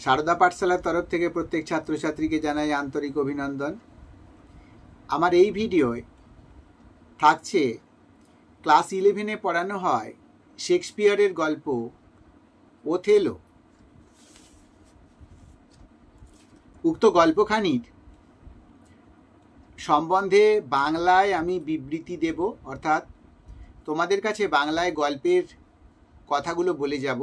সারদা পাঠশালার তরফ থেকে প্রত্যেক ছাত্রছাত্রীকে জানাই আন্তরিক অভিনন্দন। আমার এই ভিডিওয় থাকছে ক্লাস 11-এ পড়ানো হয় শেক্সপিয়ারের গল্প ওথেলো। উক্ত গল্পখানির সম্বন্ধে বাংলায় আমি বিবৃতি দেব, অর্থাৎ তোমাদের কাছে বাংলায় গল্পের কথাগুলো বলে যাব।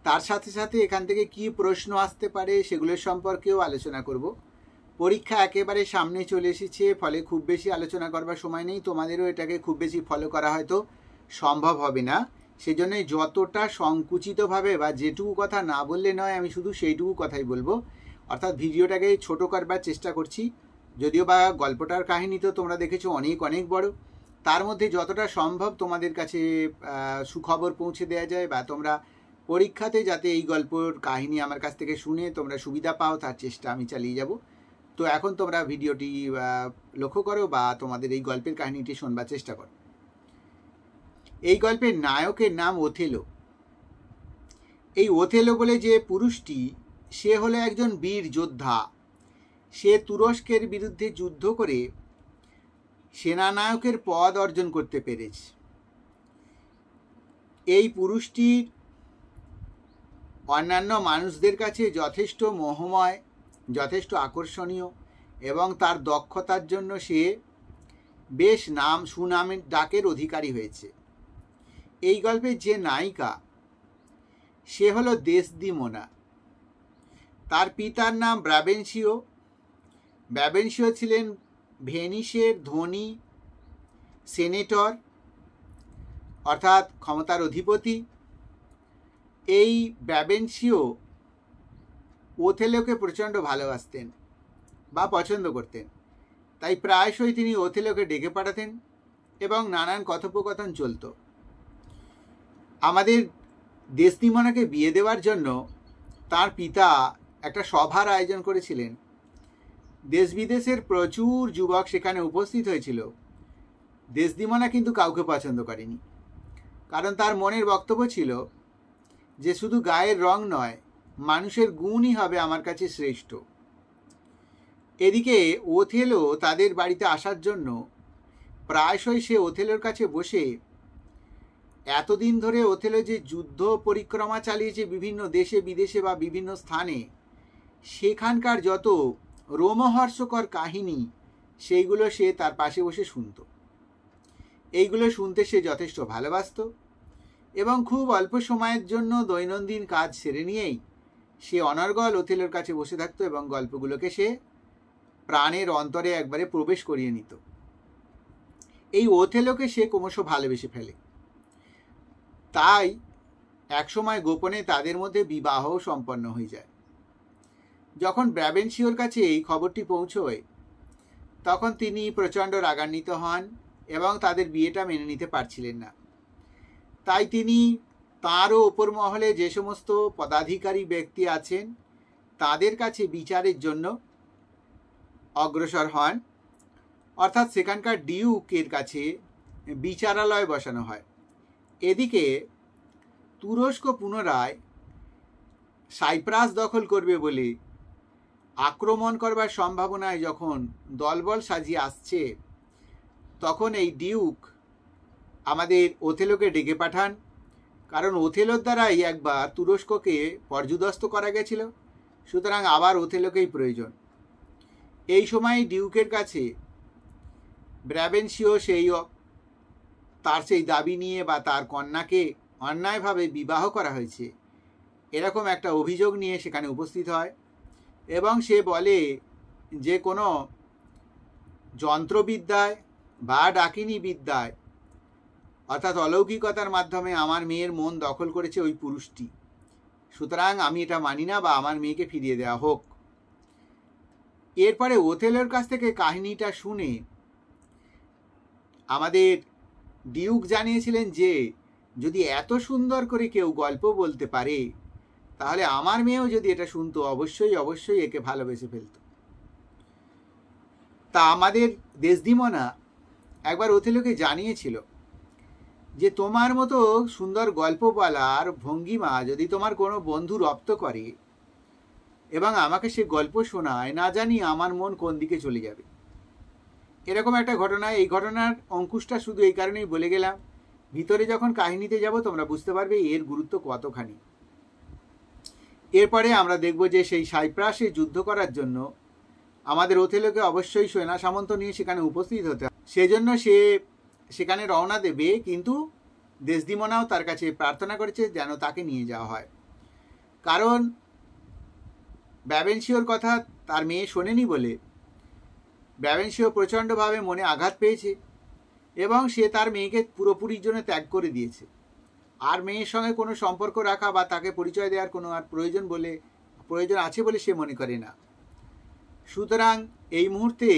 তার সাথে সাথে এখান থেকে কি প্রশ্ন আসতে পারে সেগুলোর সম্পর্কেও আলোচনা করব। পরীক্ষা একেবারে সামনে চলে এসেছে, ফলে খুব বেশি আলোচনা করবার সময় নেই। তোমাদেরও এটাকে খুব বেশি ফলো করা হয়তো সম্ভব হবে না। সেজন্যই যতটা সংকুচিতভাবে বা যেটুকু কথা না বললে নয়, আমি শুধু সেইটুকু কথাই বলবো। অর্থাৎ ভিডিওটাকে ছোট করবার চেষ্টা করছি। যদিও বা গল্পটার কাহিনী তো তোমরা দেখেছো অনেক অনেক বড়, তার মধ্যে যতটা সম্ভব তোমাদের কাছে সুখবর পৌঁছে দেওয়া যায় বা তোমরা পরীক্ষাতে যাতে এই গল্পের কাহিনী আমার কাছ থেকে শুনে তোমরা সুবিধা পাও তার চেষ্টা আমি চালিয়ে যাব। তো এখন তোমরা ভিডিওটি লক্ষ্য করো বা তোমাদের এই গল্পের কাহিনীটি শোনবার চেষ্টা করো। এই গল্পের নায়কের নাম ওথেলো। এই ওথেলো বলে যে পুরুষটি, সে হলো একজন বীর যোদ্ধা। সে তুরস্কের বিরুদ্ধে যুদ্ধ করে সেনানায়কের পদ অর্জন করতে পেরেছে। এই পুরুষটির অন্যান্য মানুষদের কাছে যথেষ্ট মোহময়, যথেষ্ট আকর্ষণীয় এবং তার দক্ষতার জন্য সে বেশ সুনামের ডাকের অধিকারী হয়েছে। এই গল্পের যে নায়িকা, সে হলো দেসদিমোনা। তার পিতার নাম ব্রাবেনশিও। ব্রাবেনশিও ছিলেন ভেনিসের ধনী সেনেটর, অর্থাৎ ক্ষমতার অধিপতি। এই ব্রাবেনশিও ওথেলোকে প্রচণ্ড ভালোবাসতেন বা পছন্দ করতেন, তাই প্রায়শই তিনি ওথেলোকে ডেকে পাঠাতেন এবং নানান কথোপকথন চলত। আমাদের দেসদিমোনাকে বিয়ে দেওয়ার জন্য তার পিতা একটা সভার আয়োজন করেছিলেন। দেশ বিদেশের প্রচুর যুবক সেখানে উপস্থিত হয়েছিল। দেসদিমোনা কিন্তু কাউকে পছন্দ করেনি, কারণ তার মনের বক্তব্য ছিল যে শুধু গায়ের রং নয়, মানুষের গুণই হবে আমার কাছে শ্রেষ্ঠ। এদিকে ওথেলো তাদের বাড়িতে আসার জন্য প্রায়শই সে ওথেলোর কাছে বসে এতদিন ধরে ওথেলো যে যুদ্ধ পরিক্রমা চালিয়েছে বিভিন্ন দেশে বিদেশে বা বিভিন্ন স্থানে, সেখানকার যত রোমহর্ষকর কাহিনী সেইগুলো সে তার পাশে বসে শুনত। এইগুলো শুনতে সে যথেষ্ট ভালোবাসত এবং খুব অল্প সময়ের জন্য দৈনন্দিন কাজ সেরে নিয়েই সে অনর্গল ওথেলোর কাছে বসে থাকতো এবং গল্পগুলোকে সে প্রাণের অন্তরে একবারে প্রবেশ করিয়ে নিত। এই ওথেলোকে সে ক্রমশ ভালোবেসে ফেলে। তাই একসময় গোপনে তাদের মধ্যে বিবাহ সম্পন্ন হয়ে যায়। যখন ব্রাবেনশিওর কাছে এই খবরটি পৌঁছয়, তখন তিনি প্রচণ্ড রাগান্বিত হন এবং তাদের বিয়েটা মেনে নিতে পারছিলেন না। তাই তিনি তাঁরও ওপর মহলে যে সমস্ত পদাধিকারী ব্যক্তি আছেন তাদের কাছে বিচারের জন্য অগ্রসর হন, অর্থাৎ সেখানকার ডিউকের কাছে বিচারালয় বসানো হয়। এদিকে তুরস্ক পুনরায় সাইপ্রাস দখল করবে বলে আক্রমণ করবার সম্ভাবনায় যখন দলবল সাজিয়ে আসছে, তখন এই ডিউক আমাদের ওথেলোকে ডেকে পাঠান, কারণ ওথেলোর দ্বারাই একবার তুরস্ককে পর্যুদস্ত করা গেছিল। সুতরাং আবার ওথেলোকেই প্রয়োজন। এই সময় ডিউকের কাছে ব্রাবেনশিও তার সেই দাবি নিয়ে বা তার কন্যাকে অন্যায়ভাবে বিবাহ করা হয়েছে এরকম একটা অভিযোগ নিয়ে সেখানে উপস্থিত হয় এবং সে বলে যে কোনো যন্ত্রবিদ্যায় বা ডাকিনী বিদ্যায়, অর্থাৎ অলৌকিকতার মাধ্যমে আমার মেয়ের মন দখল করেছে ওই পুরুষটি। সুতরাং আমি এটা মানি না বা আমার মেয়েকে ফিরিয়ে দেওয়া হোক। এরপরে ওথেলোর কাছ থেকে কাহিনীটা শুনে আমাদের ডিউক জানিয়েছিলেন যে যদি এত সুন্দর করে কেউ গল্প বলতে পারে, তাহলে আমার মেয়েও যদি এটা শুনতো অবশ্যই অবশ্যই একে ভালোবেসে ফেলত। তা আমাদের দেসদিমোনা একবার ওথেলোকে জানিয়েছিল যে তোমার মতো সুন্দর গল্প বলার ভঙ্গিমা যদি তোমার কোনো বন্ধু রপ্ত করে, এবং আমাকে সে গল্প শোনায়, না জানি আমার মন কোন দিকে চলে যাবে। এরকম একটা ঘটনা। এই ঘটনার অঙ্কুশটা শুধু এই কারণেই বলে গেলাম, ভিতরে যখন কাহিনীতে যাব তোমরা বুঝতে পারবে এর গুরুত্ব কতখানি। এরপরে আমরা দেখব যে সেই সাইপ্রাসে যুদ্ধ করার জন্য আমাদের ওথেলোকে অবশ্যই সেনা সামন্ত নিয়ে সেখানে উপস্থিত হতে হবে। সেজন্য সে সেখানে রওনা দেবে, কিন্তু দেসদিমোনাও তার কাছে প্রার্থনা করেছে যেন তাকে নিয়ে যাওয়া হয়, কারণ ব্যাবেনশিওর কথা তার মেয়ে শোনেনি বলে ব্যাবেনশিও প্রচণ্ডভাবে মনে আঘাত পেয়েছে এবং সে তার মেয়েকে পুরোপুরির জন্য ত্যাগ করে দিয়েছে। আর মেয়ের সঙ্গে কোনো সম্পর্ক রাখা বা তাকে পরিচয় দেওয়ার কোনো আর প্রয়োজন আছে বলে সে মনে করে না। সুতরাং এই মুহূর্তে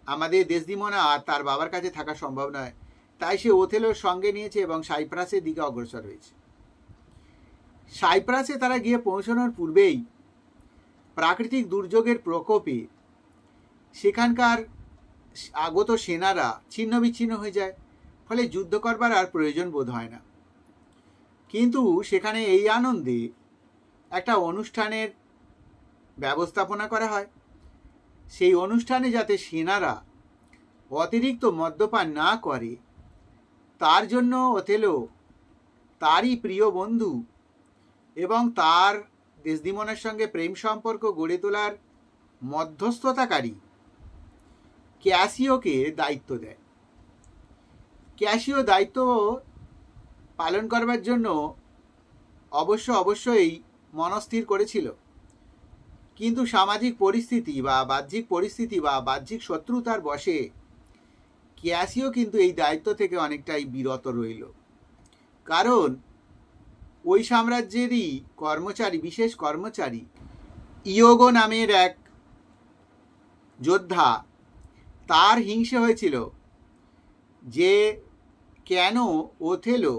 আমাদের দেসদিমোনা আর তার বাবার কাছে থাকা সম্ভব নয়, তাই সে ওথেলোর সঙ্গে নিয়েছে এবং সাইপ্রাসের দিকে অগ্রসর হয়েছে। সাইপ্রাসে তারা গিয়ে পৌঁছানোর পূর্বেই প্রাকৃতিক দুর্যোগের প্রকোপে সেখানকার আগত সেনারা ছিন্ন বিচ্ছিন্ন হয়ে যায়, ফলে যুদ্ধ করবার আর প্রয়োজন বোধ হয় না। কিন্তু সেখানে এই আনন্দে একটা অনুষ্ঠানের ব্যবস্থাপনা করা হয়। সেই অনুষ্ঠানে যাতে সেনারা অতিরিক্ত মদ্যপান না করে তার জন্য ওথেলো তারই প্রিয় বন্ধু এবং তার দেসদিমোনার সঙ্গে প্রেম সম্পর্ক গড়ে তোলার মধ্যস্থতাকারী ক্যাসিওকে দায়িত্ব দেয়। ক্যাসিও দায়িত্ব পালন করবার জন্য অবশ্যই মনস্থির করেছিল, কিন্তু সামাজিক পরিস্থিতি বা বাহ্যিক শত্রুতার বশে ক্যাসিও কিন্তু এই দায়িত্ব থেকে অনেকটাই বিরত রইল। কারণ ওই সাম্রাজ্যেরই বিশেষ কর্মচারী ইয়োগো নামের এক যোদ্ধা, তার হিংসে হয়েছিল যে কেন ওথেলো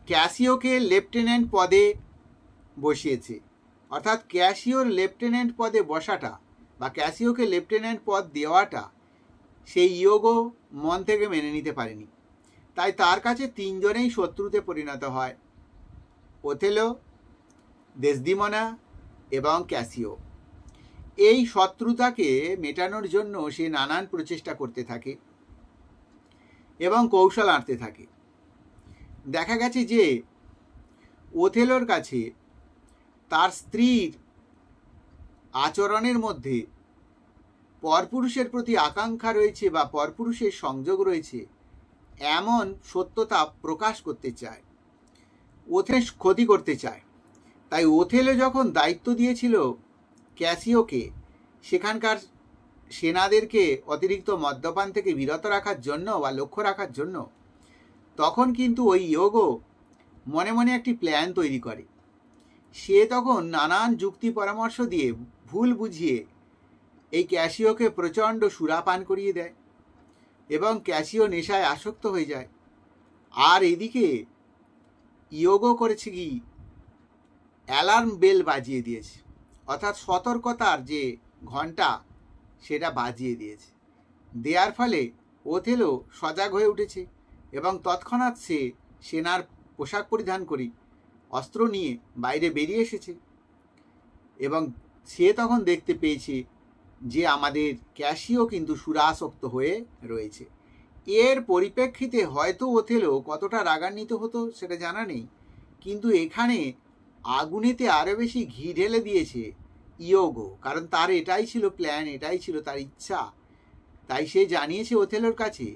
ক্যাসিওকে লেফটেন্যান্ট পদে বসিয়েছে। অর্থাৎ ক্যাসিওর লেফটেন্যান্ট পদে বসাটা বা ক্যাসিওকে লেফটেন্যান্ট পদ দেওয়াটা সেই ইয়োগো মন থেকে মেনে নিতে পারেনি। তাই তার কাছে তিনজনেই শত্রুতে পরিণত হয়, ওথেলো, দেসদিমোনা এবং ক্যাসিও। এই শত্রুতাকে মেটানোর জন্য সে নানান প্রচেষ্টা করতে থাকে এবং কৌশল আঁটতে থাকে। দেখা গেছে যে ওথেলোর কাছে তার স্ত্রীর আচরণের মধ্যে পরপুরুষের প্রতি আকাঙ্ক্ষা রয়েছে বা পরপুরুষের সংযোগ রয়েছে এমন সত্যতা প্রকাশ করতে চায়, ওথেলো ক্ষতি করতে চায়। তাই ওথেলো যখন দায়িত্ব দিয়েছিল ক্যাসিওকে সেখানকার সেনাদেরকে অতিরিক্ত মদ্যপান থেকে বিরত রাখার জন্য বা লক্ষ্য রাখার জন্য, তখন কিন্তু ওই ইয়োগো মনে মনে একটি প্ল্যান তৈরি করে। সে তখন নানান যুক্তি পরামর্শ দিয়ে ভুল বুঝিয়ে এই ক্যাসিওকে প্রচণ্ড সুরাপান করিয়ে দেয় এবং ক্যাসিও নেশায় আসক্ত হয়ে যায়। আর এদিকে ইয়োগো করেছে কি, অ্যালার্ম বেল বাজিয়ে দিয়েছে, অর্থাৎ সতর্কতার যে ঘণ্টা সেটা বাজিয়ে দিয়েছে। দেওয়ার ফলে ওথেলো সজাগ হয়ে উঠেছে এবং তৎক্ষণাৎ সে সেনার পোশাক পরিধান করে অস্ত্র নিয়ে বাইরে বেরিয়ে এসেছে এবং সে তখন দেখতে পেয়েছে যে আমাদের ক্যাসিও কিন্তু সুরাসক্ত হয়ে রয়েছে। এর পরিপ্রেক্ষিতে হয়তো ওথেলো কতটা রাগান্বিত হতো সেটা জানা নেই, কিন্তু এখানে আগুনেতে আরও বেশি ঘি ঢেলে দিয়েছে ইয়োগো, কারণ তার এটাই ছিল প্ল্যান, এটাই ছিল তার ইচ্ছা। তাই সে জানিয়েছে ওথেলোর কাছে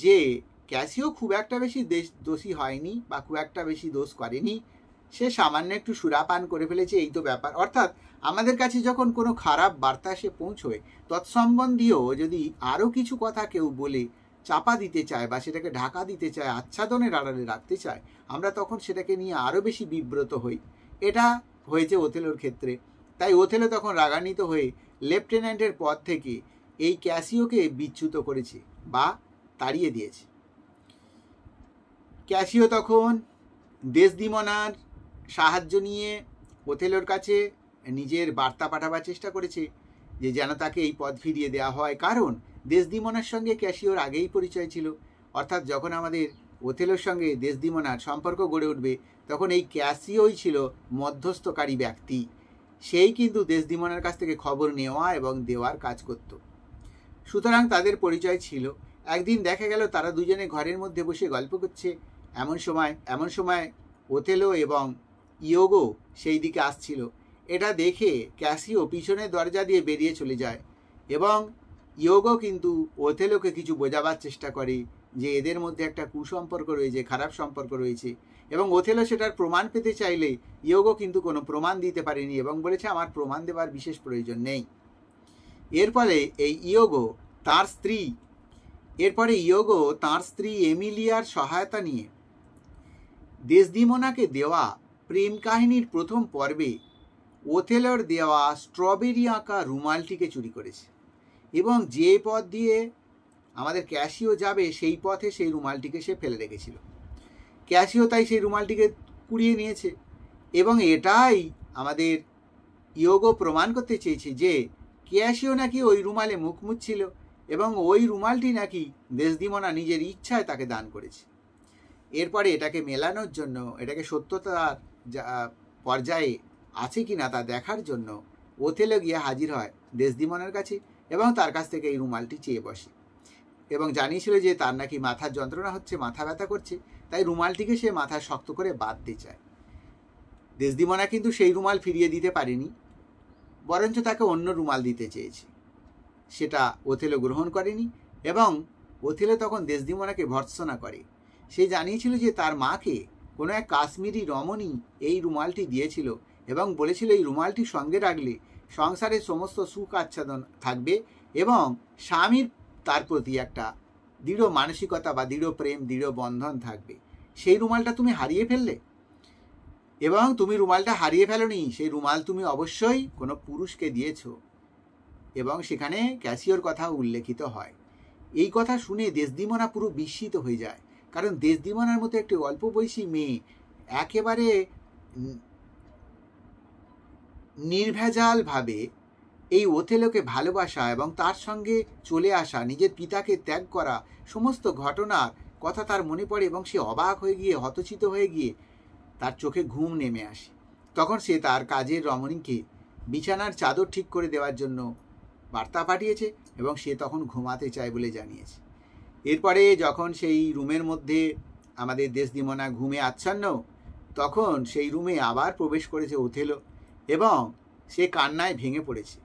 যে ক্যাসিও খুব একটা বেশি দোষী হয়নি বা খুব একটা বেশি দোষ করেনি, সে সামান্য একটু সুরাপান করে ফেলেছে, এই তো ব্যাপার। অর্থাৎ আমাদের কাছে যখন কোনো খারাপ বার্তা এসে পৌঁছয়, তৎসম্বন্ধীয় যদি আরও কিছু কথা কেউ বলে চাপা দিতে চায় বা সেটাকে ঢাকা দিতে চায়, আচ্ছাদনের আড়ালে রাখতে চায়, আমরা তখন সেটাকে নিয়ে আরও বেশি বিব্রত হই। এটা হয়েছে ওথেলোর ক্ষেত্রে। তাই ওথেলো তখন রাগান্বিত হয়ে লেফটেন্যান্টের পদ থেকে এই ক্যাসিওকে বিচ্যুত করেছে বা তাড়িয়ে দিয়েছে। ক্যাসিও তখন দেসদিমোনার সাহায্য নিয়ে ওথেলোর কাছে নিজের বার্তা পাঠাবার চেষ্টা করেছে যে যেন তাকে এই পদ ফিরিয়ে দেওয়া হয়, কারণ দেসদিমোনার সঙ্গে ক্যাসিওর আগেই পরিচয় ছিল। অর্থাৎ যখন আমাদের ওথেলোর সঙ্গে দেসদিমোনার সম্পর্ক গড়ে উঠবে তখন এই ক্যাসিওই ছিল মধ্যস্থকারী ব্যক্তি। সেই কিন্তু দেশদিমনার কাছ থেকে খবর নেওয়া এবং দেওয়ার কাজ করত। সুতরাং তাদের পরিচয় ছিল। একদিন দেখা গেল তারা দুজনে ঘরের মধ্যে বসে গল্প করছে। এমন সময় ওথেলো এবং ইয়োগো সেই দিকে আসছিল। এটা দেখে ক্যাসিও পিছনের দরজা দিয়ে বেরিয়ে চলে যায় এবং ইয়োগো কিন্তু ওথেলোকে কিছু বোঝাবার চেষ্টা করে যে এদের মধ্যে একটা কুসম্পর্ক রয়েছে, খারাপ সম্পর্ক রয়েছে। এবং ওথেলো সেটার প্রমাণ পেতে চাইলে ইয়োগো কিন্তু কোনো প্রমাণ দিতে পারেনি এবং বলেছে আমার প্রমাণ দেওয়ার বিশেষ প্রয়োজন নেই। এরপরে ইয়োগো তার স্ত্রী এমিলিয়ার সহায়তা নিয়ে দেসদিমোনাকে দেওয়া প্রেম কাহিনীর প্রথম পর্বে ওথেলোর দেওয়া স্ট্রবেরি আঁকা রুমালটিকে চুরি করেছে এবং যে পথ দিয়ে আমাদের ক্যাসিও যাবে সেই পথে সেই রুমালটিকে সে ফেলে রেখেছিল। ক্যাসিও তাই সেই রুমালটিকে কুড়িয়ে নিয়েছে এবং এটাই আমাদের ইয়োগো প্রমাণ করতে চেয়েছে যে ক্যাসিও নাকি ওই রুমালে মুখ মুছছিল এবং ওই রুমালটি নাকি দেসদিমোনা নিজের ইচ্ছায় তাকে দান করেছে। এরপরে এটাকে মেলানোর জন্য, এটাকে সত্যতার পর্যায়ে আছে কিনা তা দেখার জন্য ওথেলো গিয়ে হাজির হয় দেসদিমোনার কাছে এবং তার কাছ থেকে এই রুমালটি চেয়ে বসে এবং জানিয়েছিল যে তার নাকি মাথার যন্ত্রণা হচ্ছে, মাথা ব্যথা করছে, তাই রুমালটিকে সে মাথায় শক্ত করে বাঁধতে চায়। দেসদিমোনা কিন্তু সেই রুমাল ফিরিয়ে দিতে পারেনি, বরঞ্চ তাকে অন্য রুমাল দিতে চেয়েছে। সেটা ওথেলো গ্রহণ করেনি এবং ওথেলো তখন দেসদিমোনাকে ভর্ৎসনা করে। সে জানিয়েছিল যে তার মাকে কোনো এক কাশ্মীরি রমণী এই রুমালটি দিয়েছিল এবং বলেছিল এই রুমালটি সঙ্গে রাখলে সংসারের সমস্ত সুখ আচ্ছাদন থাকবে এবং স্বামীর তার প্রতি একটা দৃঢ় মানসিকতা বা দৃঢ় প্রেম, দৃঢ় বন্ধন থাকবে। সেই রুমালটা তুমি হারিয়ে ফেললে এবং তুমি রুমালটা হারিয়ে ফেলোনি, সেই রুমাল তুমি অবশ্যই কোনো পুরুষকে দিয়েছ এবং সেখানে ক্যাসিওর কথা উল্লেখিত হয়। এই কথা শুনে দেসদিমোনা পুরো বিস্মিত হয়ে যায়, কারণ দেসদিমোনার মতো একটি অল্প বয়সী মেয়ে একেবারে নির্ভেজালভাবে এই ওথেলোকে ভালোবাসা এবং তার সঙ্গে চলে আসা, নিজের পিতাকে ত্যাগ করা সমস্ত ঘটনার কথা তার মনে পড়ে এবং সে অবাক হয়ে গিয়ে, হতচিত হয়ে গিয়ে তার চোখে ঘুম নেমে আসে। তখন সে তার কাজের রমণীকে বিছানার চাদর ঠিক করে দেওয়ার জন্য বার্তা পাঠিয়েছে এবং সে তখন ঘুমাতে চায় বলে জানিয়েছে। এরপরে যখন সেই রুমের মধ্যে আমাদের দেসদিমোনা ঘুমে আচ্ছন্ন, তখন সেই রুমে আবার প্রবেশ করেছে ওথেলো এবং সে কান্নায় ভেঙে পড়েছে।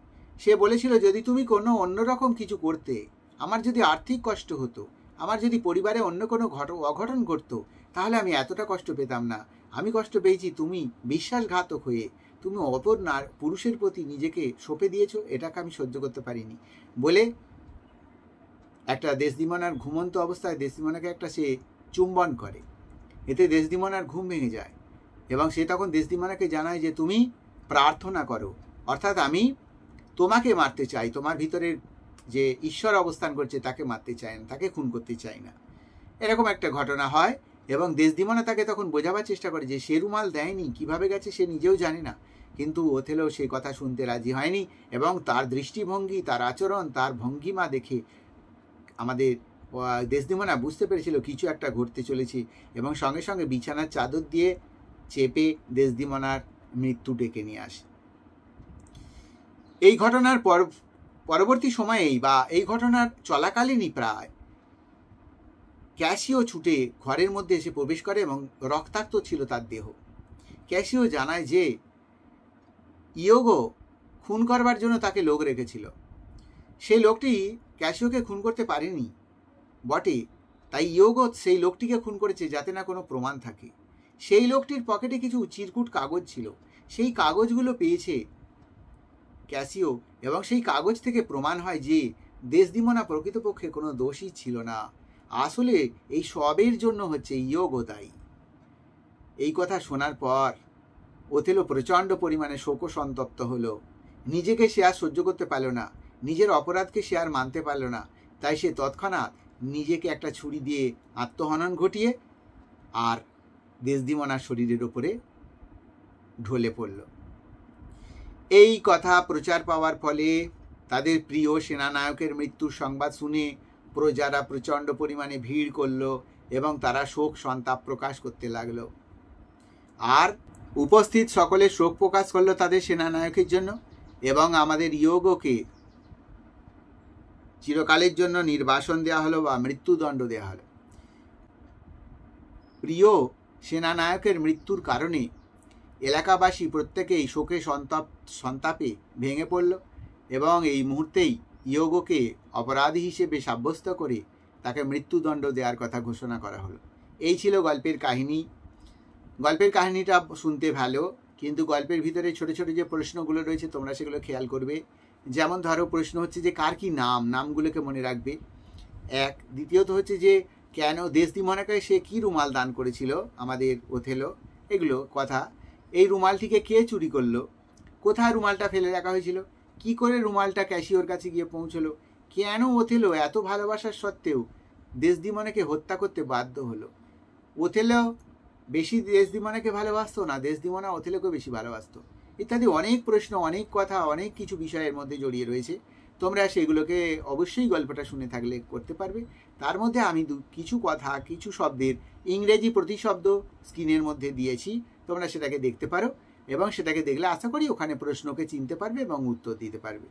সে বলেছিল যদি তুমি কোনো অন্যরকম কিছু করতে, আমার যদি আর্থিক কষ্ট হতো, আমার যদি পরিবারে অন্য কোনো অঘটন ঘটতো, তাহলে আমি এতটা কষ্ট পেতাম না। আমি কষ্ট পেয়েছি তুমি বিশ্বাসঘাতক হয়ে তুমি অপর পুরুষের প্রতি নিজেকে সঁপে দিয়েছো, এটাকে আমি সহ্য করতে পারিনি বলে একটা দেসদিমোনার ঘুমন্ত অবস্থায় দেসদিমোনাকে একটা সে চুম্বন করে। এতে দেসদিমোনার ঘুম ভেঙে যায় এবং সে তখন দেসদিমোনাকে জানায় যে তুমি প্রার্থনা করো, অর্থাৎ আমি তোমাকে মারতে চাই, তোমার ভিতরের যে ঈশ্বর অবস্থান করছে তাকে মারতে চাই না, তাকে খুন করতে চাই না। এরকম একটা ঘটনা হয় এবং দেসদিমোনা তাকে তখন বোঝাবার চেষ্টা করে যে সে রুমাল দেয়নি, কিভাবে গেছে সে নিজেও জানে না, কিন্তু ওথেলো সেই কথা শুনতে রাজি হয়নি এবং তার দৃষ্টিভঙ্গি, তার আচরণ, তার ভঙ্গিমা দেখে আমাদের দেসদিমোনা বুঝতে পেরেছিল কিছু একটা ঘটতে চলেছে এবং সঙ্গে সঙ্গে বিছানার চাদর দিয়ে চেপে দেসদিমোনার মৃত্যু ডেকে নিয়ে আসে। এই ঘটনার পরবর্তী সময়েই বা এই ঘটনার চলাকালীনই প্রায় ক্যাসিও ছুটে ঘরের মধ্যে এসে প্রবেশ করে এবং রক্তাক্ত ছিল তার দেহ। ক্যাসিও জানায় যে ইয়োগো খুন করবার জন্য তাকে লোক রেখেছিল। সেই লোকটি ক্যাসিওকে খুন করতে পারেনি বটে, তাই ইয়োগো সেই লোকটিকে খুন করেছে যাতে না কোনো প্রমাণ থাকে। সেই লোকটির পকেটে কিছু চিরকুট কাগজ ছিল, সেই কাগজগুলো পেয়েছে ক্যাসিও এবং সেই কাগজ থেকে প্রমাণ হয় যে দেসদিমোনা প্রকৃতপক্ষে কোনো দোষী ছিল না, আসলে এই সবের জন্য হচ্ছে ইয়োগো দায়ী। এই কথা শোনার পর ওথেলো প্রচণ্ড পরিমাণে শোকসন্তপ্ত হলো। নিজেকে সে আর সহ্য করতে পারল না, নিজের অপরাধকে সে আর মানতে পারল না, তাই সে তৎক্ষণাৎ নিজেকে একটা ছুরি দিয়ে আত্মহনন ঘটিয়ে আর দেসদিমোনার শরীরের ওপরে ঢলে পড়ল। এই কথা প্রচার পাওয়ার ফলে তাদের প্রিয় সেনানায়কের মৃত্যুর সংবাদ শুনে প্রজারা প্রচণ্ড পরিমাণে ভিড় করল এবং তারা শোক সন্তাপ প্রকাশ করতে লাগলো। আর উপস্থিত সকলে শোক প্রকাশ করলো তাদের সেনানায়কের জন্য এবং আমাদের ইয়োগোকে চিরকালের জন্য নির্বাসন দেওয়া হলো বা মৃত্যুদণ্ড দেওয়া হলো। প্রিয় সেনানায়কের মৃত্যুর কারণে এলাকাবাসী প্রত্যেকেই শোকে সন্তাপে ভেঙে পড়ল এবং এই মুহূর্তেই ইয়োগোকে অপরাধী হিসেবে সাব্যস্ত করে তাকে মৃত্যুদণ্ড দেওয়ার কথা ঘোষণা করা হলো। এই ছিল গল্পের কাহিনী। গল্পের কাহিনীটা শুনতে ভালো, কিন্তু গল্পের ভিতরে ছোট ছোট যে প্রশ্নগুলো রয়েছে তোমরা সেগুলো খেয়াল করবে। যেমন ধরো প্রশ্ন হচ্ছে যে কার কি নাম, নামগুলোকে মনে রাখবে এক। দ্বিতীয়ত হচ্ছে যে কেন দেশদিমনাকে সে কি রুমাল দান করেছিল আমাদের ওথেলো, এগুলো কথা। এই রুমালটিকে কে চুরি করলো, কোথায় রুমালটা ফেলে রাখা হয়েছিল, কি করে রুমালটা ক্যাশিওর কাছে গিয়ে পৌঁছলো, কেন ওথেলো এত ভালোবাসার সত্ত্বেও দেশদিমনাকে হত্যা করতে বাধ্য হলো। ওথেলো বেশি দেশদিমনাকে ভালোবাসতো না, দেশদিমনা ওথেলোকে বেশি ভালোবাসতো, ইত্যাদি অনেক প্রশ্ন, অনেক কথা, অনেক কিছু বিষয়ের মধ্যে জড়িয়ে রয়েছে। তোমরা সেগুলোকে অবশ্যই গল্পটা শুনে থাকলে করতে পারবে। তার মধ্যে আমি কিছু কথা, কিছু শব্দের ইংরেজি প্রতিশব্দ স্ক্রিনের মধ্যে দিয়েছি, তোমরা সেটাকে দেখতে পারো এবং সেটাকে দেখলে আশা করি ওখানে প্রশ্নকে চিনতে পারবে এবং উত্তর দিতে পারবে।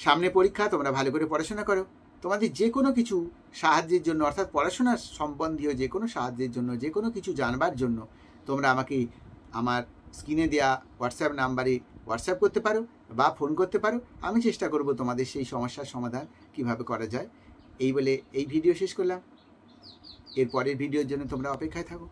সামনে পরীক্ষা, তোমরা ভালো করে পড়াশোনা করো। তোমাদের যে কোনো কিছু সাহায্যের জন্য, অর্থাৎ পড়াশোনা সম্বন্ধীয় যে কোনো সাহায্যের জন্য, যে কোনো কিছু জানবার জন্য তোমরা আমাকে আমার স্ক্রিনে দেওয়া হোয়াটসঅ্যাপ নাম্বারে হোয়াটসঅ্যাপ করতে পারো বা ফোন করতে পারো। আমি চেষ্টা করব তোমাদের সেই সমস্যার সমাধান কিভাবে করা যায়। এই বলে এই ভিডিও শেষ করলাম। এর পরের ভিডিওর জন্য তোমরা অপেক্ষায় থাকো।